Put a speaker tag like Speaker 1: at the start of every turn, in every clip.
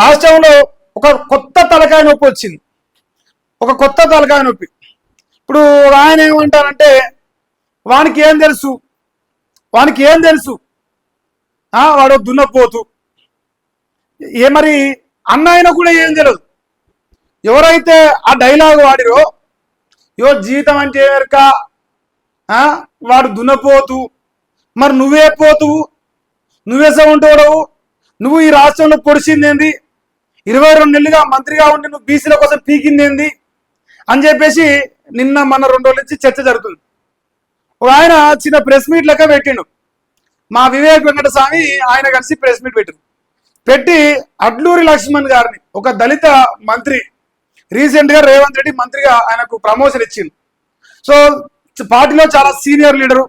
Speaker 1: రాష్ట్రంలో ఒక కొత్త తలకాయ నొప్పి వచ్చింది. ఒక కొత్త తలకాయ నొప్పి. ఇప్పుడు ఆయన ఏమంటారంటే వానికి ఏం తెలుసు, వాడు దున్నపోతు. మరి అన్న ఆయన కూడా ఏం తెలియదు. ఎవరైతే ఆ డైలాగ్ వాడిరో జీవితం అంటే ఏమరక, వాడు దున్నపోతు, మరి నువ్వే పోతువు, నువ్వే సౌంటోడవు, నువ్వు ఈ రాష్ట్రంలో పొడిచిందేంది, 22 నెలలుగా మంత్రిగా ఉండి నువ్వు బీసీల కోసం పీకిందేంది అని చెప్పేసి నిన్న మన 2 రోజుల నుంచి చర్చ జరుగుతుంది. ఆయన చిన్న ప్రెస్ మీట్ లెక్క పెట్టిండు. మా వివేక్ వెంకటస్వామి ఆయన కలిసి ప్రెస్ మీట్ పెట్టి అడ్లూరి లక్ష్మణ్ గారిని, ఒక దళిత మంత్రి, రీసెంట్ గా రేవంత్ రెడ్డి మంత్రిగా ఆయనకు ప్రమోషన్ ఇచ్చింది. సో పార్టీలో చాలా సీనియర్ లీడరు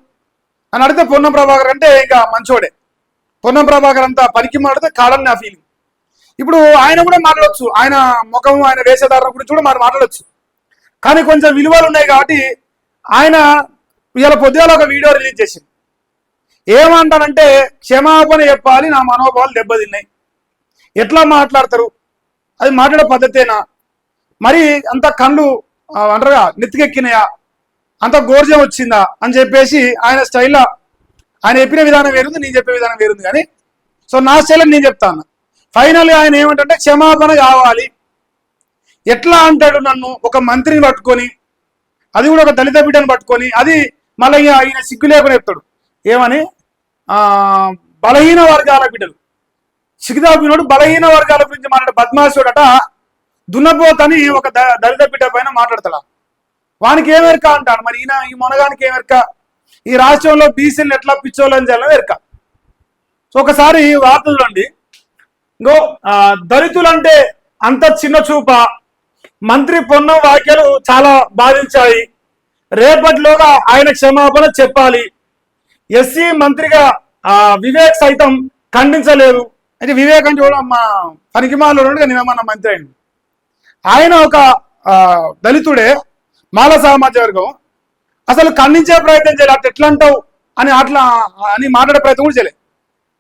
Speaker 1: అని అడిగితే పొన్నం ప్రభాకర్ అంటే ఇంకా మంచోడే. పొన్నం ప్రభాకర్ అంతా పనికి మాడితే కాడని నా ఫీలింగ్. ఇప్పుడు ఆయన కూడా మాట్లాడవచ్చు, ఆయన ముఖం, ఆయన వేషధారణ గురించి కూడా మనం మాట్లాడవచ్చు. కానీ కొంచెం విలువలు ఉన్నాయి కాబట్టి ఆయన ఇవాళ పొద్దుగాల ఒక వీడియో రిలీజ్ చేసింది. ఏమంటానంటే క్షమాపణ చెప్పాలి, నా మనోభావాలు దెబ్బతిన్నాయి. ఎట్లా మాట్లాడతారు, అది మాట్లాడే పద్ధతేనా, మరి అంత కళ్ళు అంటారుగా నెత్తికెక్కినాయా, అంత గోర్జం వచ్చిందా అని చెప్పేసి ఆయన స్టైల్లో ఆయన చెప్పిన విధానం వేరుంది, నేను చెప్పే విధానం వేరుంది. కానీ సో నా స్టైల్లో నేను చెప్తాను. ఫైనల్గా ఆయన ఏమంటే క్షమాపణ కావాలి. ఎట్లా అంటాడు, నన్ను ఒక మంత్రిని పట్టుకొని, అది కూడా ఒక దళిత బిడ్డను పట్టుకొని, అది మళ్ళీ ఆయన సిగ్గు లేకుండా చెప్తాడు ఏమని, బలహీన వర్గాల బిడ్డలు, సిగ్గుదాపినోడు బలహీన వర్గాల గురించి మాట్లాడే బద్మాసుడట, దున్నపోతని ఒక దళిత బిడ్డ పైన మాట్లాడతాడా. వానికి ఏమెరక అంటాడు. మరి ఈయన ఈ మొనగానికి ఏమెరక, ఈ రాష్ట్రంలో బీసీలు ఎట్లా పిచ్చోళ్ళని చేయాలని ఎరక. సో ఒకసారి వార్తల్లోండి దళితులంటే అంత చిన్న చూప, మంత్రి పొన్నం వ్యాఖ్యలు చాలా బాధించాయి, రేపటిలోగా ఆయన క్షమాపణ చెప్పాలి, ఎస్సీ మంత్రిగా వివేక్ సైతం ఖండించలేదు. అయితే వివేక్ అంటే కూడా మా పనికిమాలో నిన్న మంత్రి అయింది. ఆయన ఒక దళితుడే, మాల సామాజిక వర్గం, అసలు ఖండించే ప్రయత్నం చేయాలి. అట్లా ఎట్లా అంటావు అని మాట్లాడే ప్రయత్నం కూడా చేయలేదు.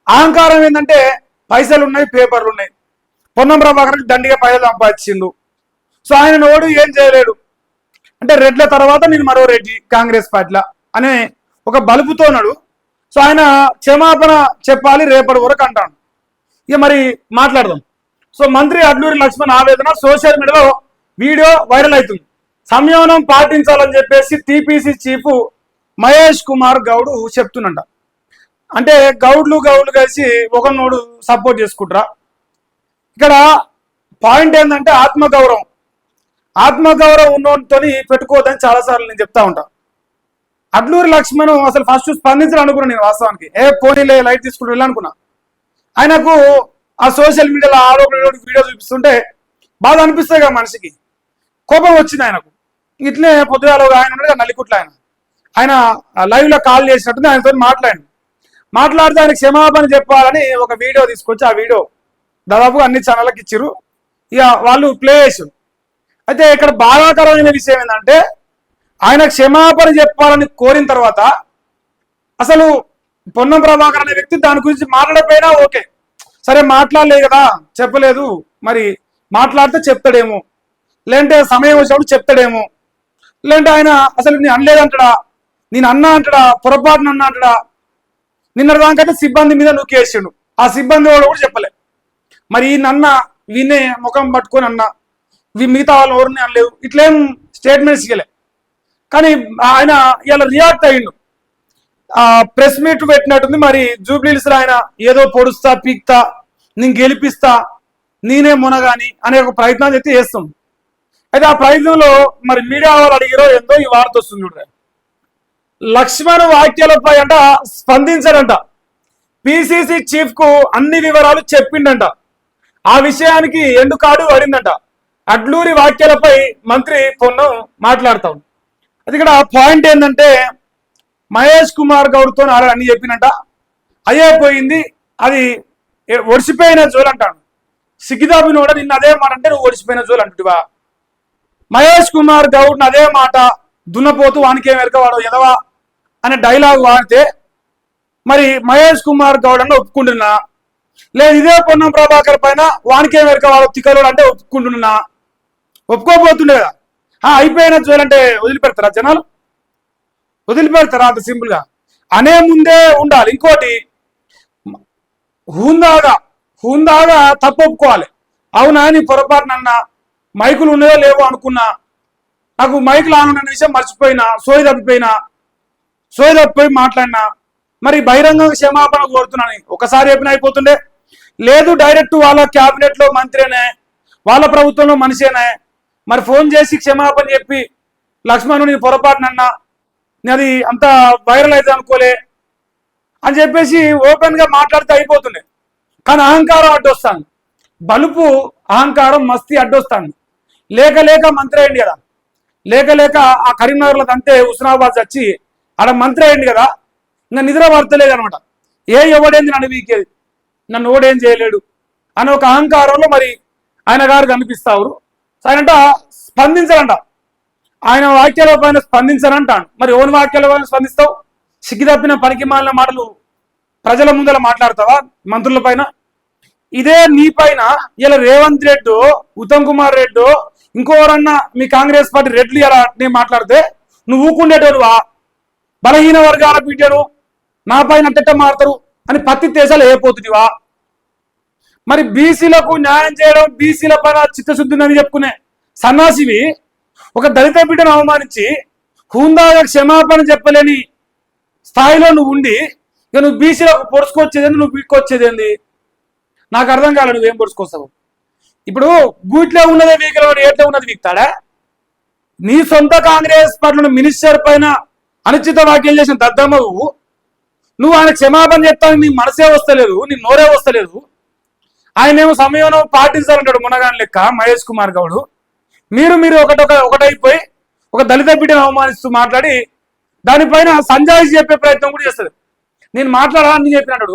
Speaker 1: అహంకారం ఏంటంటే పైసలు ఉన్నాయి, పేపర్లు ఉన్నాయి. పొన్నం ప్రభాకర్కి దండిగా పైసలు సంపాదించిండు. సో ఆయన నోడు ఏం చేయలేడు. అంటే రెడ్ల తర్వాత నేను మరో రెడ్డి కాంగ్రెస్ పార్టీలో అనే ఒక బలుపుతోన్నాడు. సో ఆయన క్షమాపణ చెప్పాలి రేపటి వరకు అంటాడు. ఇక మరి మాట్లాడదాం. సో మంత్రి అడ్లూరి లక్ష్మణ్ ఆవేదన సోషల్ మీడియాలో వీడియో వైరల్ అవుతుంది. సంయమనం పాటించాలని చెప్పేసి టీపీసీ చీఫ్ మహేష్ కుమార్ గౌడ్ చెప్తున్నంట. అంటే గౌడ్లు కలిసి ఒకరినోడు సపోర్ట్ చేసుకుంటారా. ఇక్కడ పాయింట్ ఏంటంటే ఆత్మగౌరవం ఉన్నోడితో పెట్టుకోవద్దని చాలాసార్లు నేను చెప్తా ఉంటా. అడ్లూరి లక్ష్మణ్ అసలు ఫస్ట్ స్పందించాలని అనుకున్నా నేను. వాస్తవానికి పోనీలే లైట్ తీసుకుంటూ వెళ్ళాలనుకున్నా. ఆయనకు ఆ సోషల్ మీడియాలో వీడియో చూపిస్తుంటే బాగా అనిపిస్తాయి కదా మనిషికి. కోపం వచ్చింది ఆయనకు. ఇట్లే పొద్దుగాల ఆయన ఉన్నాడు నల్లికుట్ల, ఆయన లైవ్ లో కాల్ చేసినట్టుంది. ఆయనతో మాట్లాడితే ఆయన క్షమాపణ చెప్పాలని ఒక వీడియో తీసుకొచ్చి ఆ వీడియో దాదాపు అన్ని ఛానళ్ళకి ఇచ్చిర్రు. ఇక వాళ్ళు ప్లే చేసారు. అయితే ఇక్కడ బాధాకరమైన విషయం ఏంటంటే ఆయన క్షమాపణ చెప్పాలని కోరిన తర్వాత అసలు పొన్నం ప్రభాకర్ అనే వ్యక్తి దాని గురించి మాట్లాడకపోయినా ఓకే, సరే మాట్లాడలేదు కదా, చెప్పలేదు, మరి మాట్లాడితే చెప్తాడేమో, లేదంటే సమయం వచ్చినప్పుడు చెప్తాడేమో, లేదంటే ఆయన అసలు నేను అనలేదంటాడా, నేను అన్నా అంటాడా, పొరపాటున అన్నా అంటాడా. నిన్నటిదానికైతే సిబ్బంది మీద నూకేసిండు. ఆ సిబ్బంది వాడు కూడా చెప్పలే. మరి ఈ నన్న వీనే ముఖం పట్టుకొని అన్నా, మిగతా వాళ్ళు ఎవరిని అనలేవు, ఇట్లేం స్టేట్మెంట్స్ ఇవ్వలే. కానీ ఆయన ఇలా రియాక్ట్ అయ్యిండు. ప్రెస్ మీట్ పెట్టినట్టుంది. మరి జూబ్లీహిల్స్ లో ఆయన ఏదో పొడుస్తా, పీక్తా, నేను గెలిపిస్తా, నేనే మునగాని అనే ఒక ప్రయత్నాలు అయితే చేస్తాం. అయితే ఆ ప్రయత్నంలో మరి మీడియా వాళ్ళు అడిగారో ఎంతో ఈ వార్త వస్తుంది చూడరా. లక్ష్మణ్ వ్యాఖ్యలపై అంట స్పందించాడంట. పిసిసి చీఫ్ కు అన్ని వివరాలు చెప్పిండంట. ఆ విషయానికి ఎండుకాడు అడిందంట. అడ్లూరి వ్యాఖ్యలపై మంత్రి పొన్నం మాట్లాడతాం. అది ఇక్కడ పాయింట్ ఏంటంటే మహేష్ కుమార్ గౌడ్తో అన్ని చెప్పినట్ట, అయ్యేపోయింది, అది ఒడిసిపోయిన జోలు అంటాడు. సిగ్గిదాబిని కూడా నిన్న అదే మాట అంటే నువ్వు ఒడిసిపోయిన జోలు అంటువా. మహేష్ కుమార్ గౌడ్ అదే మాట దున్నపోతూ వానికే వెరకవాడు ఎదవా అనే డైలాగ్ వాడితే మరి మహేష్ కుమార్ గౌడ్ అన్న ఒప్పుకుంటున్నా, లేదు ఇదే పొన్నం ప్రభాకర్ పైన వానికేం వెనక వాడు తిక్కలోడు అంటే ఒప్పుకుంటున్నా, ఒప్పుకోబోతుండే కదా. అయిపోయిన చూడాలంటే వదిలిపెడతారా జనాలు? వదిలిపెడతారా అంత సింపుల్ గా? అనే ముందే ఉండాలి. ఇంకోటి హుందాగా తప్పు ఒప్పుకోవాలి. అవునా నీ పొరపాటునన్నా మైకులు ఉన్నాయో లేవో అనుకున్నా, నాకు మైకులు ఆన్ ఉన్న విషయం మర్చిపోయినా, సోయి తప్పిపోయి మాట్లాడినా, మరి బహిరంగ క్షమాపణ కోరుతున్నాను ఒకసారి చెప్పిన అయిపోతుండే. లేదు డైరెక్ట్ వాళ్ళ క్యాబినెట్ లో మంత్రినే, వాళ్ళ ప్రభుత్వంలో మనిషేనే, మరి ఫోన్ చేసి క్షమాపణ చెప్పి లక్ష్మణ్ నీ పొరపాటునన్నా అది అంత వైరల్ అయితే అనుకోలే అని చెప్పేసి ఓపెన్ గా మాట్లాడితే అయిపోతుండే. కానీ అహంకారం అడ్డొస్తాను, బలుపు అహంకారం మస్తీ అడ్డొస్తాను. లేక మంత్రి అయింది కదా, లేక ఆ కరీంనగర్లో అంతే హుస్నాబాద్ వచ్చి ఆడ మంత్రి అయింది కదా, ఇంకా నిద్ర పడతలేదు అనమాట. ఎవడేంది నన్ను వీకేది, నన్ను ఓడేం చేయలేడు అని ఒక అహంకారంలో మరి ఆయన గారు కనిపిస్తారు. ఆయనంట స్పందించాలంట, ఆయన వాక్యాల పైన స్పందించాలంటాను. మరి ఓన్ వాక్యాల పైన స్పందిస్తావు? సిగ్గి తప్పిన పనికి మాలిన మాటలు ప్రజల ముందర మాట్లాడతావా మంత్రుల పైన? ఇదే నీ పైన ఇలా రేవంత్ రెడ్డి, ఉత్తమ్ కుమార్ రెడ్డి, ఇంకోరన్నా మీ కాంగ్రెస్ పార్టీ రెడ్లు ఇలా నేను మాట్లాడితే నువ్వు ఊకుండేటోడువా? బలహీన వర్గాల బిడ్డను నా పైన అట్టెట్ట మారుతారు అని పత్తి దేశాలు అయిపోతుందివా? మరి బీసీలకు న్యాయం చేయడం, బీసీల పైన చిత్తశుద్ధిని చెప్పుకునే సన్నాసివి ఒక దళిత బిడ్డను అవమానించి హుందాగా క్షమాపణ చెప్పలేని స్థాయిలో నువ్వు ఉండి ఇక నువ్వు బీసీలకు పొడుచుకొచ్చేదేంది, నువ్వు వీక్కొచ్చేదేంది? నాకు అర్థం కాలే. నువ్వేం పొడుచుకొస్తావు? ఇప్పుడు గూట్లో ఉన్నదే వీకలో ఏట్లో ఉన్నది వీక్తాడా? నీ సొంత కాంగ్రెస్ పార్టీ మినిస్టర్ పైన అనుచిత వ్యాఖ్యలు చేసిన దద్దమ్మవు నువ్వు ఆయన క్షమాపణ చెప్తాను నీ మనసే వస్తలేదు, నీ నోరే వస్తలేదు. ఆయన ఏమో సమయంలో పాటించాలంటాడు మునగాని లెక్క మహేష్ కుమార్ గౌడ్. మీరు ఒకటైపోయి ఒక దళిత బిడ్డను అవమానిస్తూ మాట్లాడి దానిపైన సంజాయిషి చెప్పే ప్రయత్నం కూడా చేస్తుంది. నేను మాట్లాడాలని చెప్పినాడు.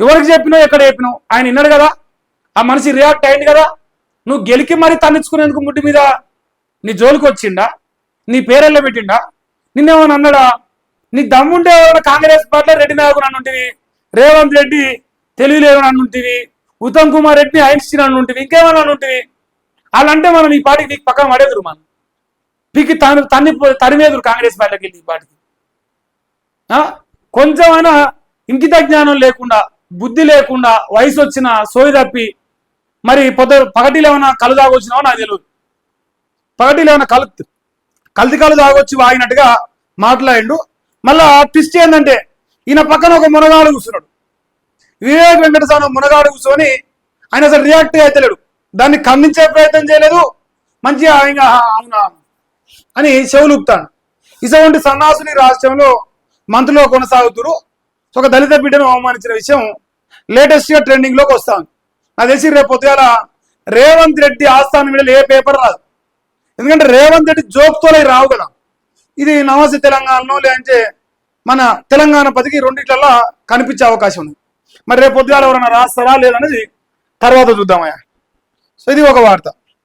Speaker 1: ఎవరికి చెప్పినావు, ఎక్కడ చెప్పినావు? ఆయన విన్నాడు కదా, ఆ మనిషి రియాక్ట్ అయింది కదా. నువ్వు గెలికి మరీ తన్నించుకునేందుకు ముట్టి మీద నీ జోలికి వచ్చిండా, నీ పేరెళ్ళ పెట్టిండా, నిన్నేమని అన్నాడా? నీ దమ్ముంటే కాంగ్రెస్ పార్టీలో రెడ్డి నాయకుడు అన్నుంటివి, రేవంత్ రెడ్డి తెలివిలేవని అన్నుంటివి, ఉత్తమ్ కుమార్ రెడ్డి ఐన్స్టీన్ అన్నుంటివి, ఇంకేమని అన్నుంటివి. వాళ్ళంటే మనం ఈ పార్టీకి నీకు పక్కన పడేదురు, మనం పీకి తరిమేదురు కాంగ్రెస్ పార్టీకి వెళ్ళి ఈ పార్టీకి. కొంచెమైనా ఇంకిత జ్ఞానం లేకుండా, బుద్ధి లేకుండా, వయసు వచ్చిన సోయి తప్పి మరి పగటిలో ఏమైనా కళ్ళు తాగొచ్చినావో నాకు తెలియదు. పగటిలో ఏమైనా కల్తీ కళ్ళు తాగొచ్చి వాగినట్టుగా మాట్లాడిండు. మళ్ళా ట్విస్ట్ ఏంటంటే ఈయన పక్కన ఒక మునగాడు కూర్చున్నాడు, వివేక్ వెంకటస్వామి మునగాడు కూర్చొని ఆయన అసలు రియాక్ట్ అవుతలేడు, దాన్ని ఖండించే ప్రయత్నం చేయలేదు, మంచిగా ఇంకా అవునా అని చెవులుపుతాడు. ఇటువంటి సన్నాసుని రాష్ట్రంలో మంత్రులు కొనసాగుతురు. ఒక దళిత బిడ్డను అవమానించిన విషయం లేటెస్ట్ గా ట్రెండింగ్ లోకి వస్తాను. నాకు తెలిసి రేపు పొద్దుగాల రేవంత్ రెడ్డి ఆస్థానం మీద ఏ పేపర్ రాదు, ఎందుకంటే రేవంత్ రెడ్డి జోక్తోలే రావు కదా. ఇది నమస్తే తెలంగాణలో లేదంటే మన తెలంగాణ పదికి రెండిట్లలో కనిపించే అవకాశం ఉంది. మరి రేపు పొద్దుగాల ఎవరైనా రాస్తారా లేదనేది తర్వాత చూద్దామయ్యా. సో ఇది ఒక వార్త.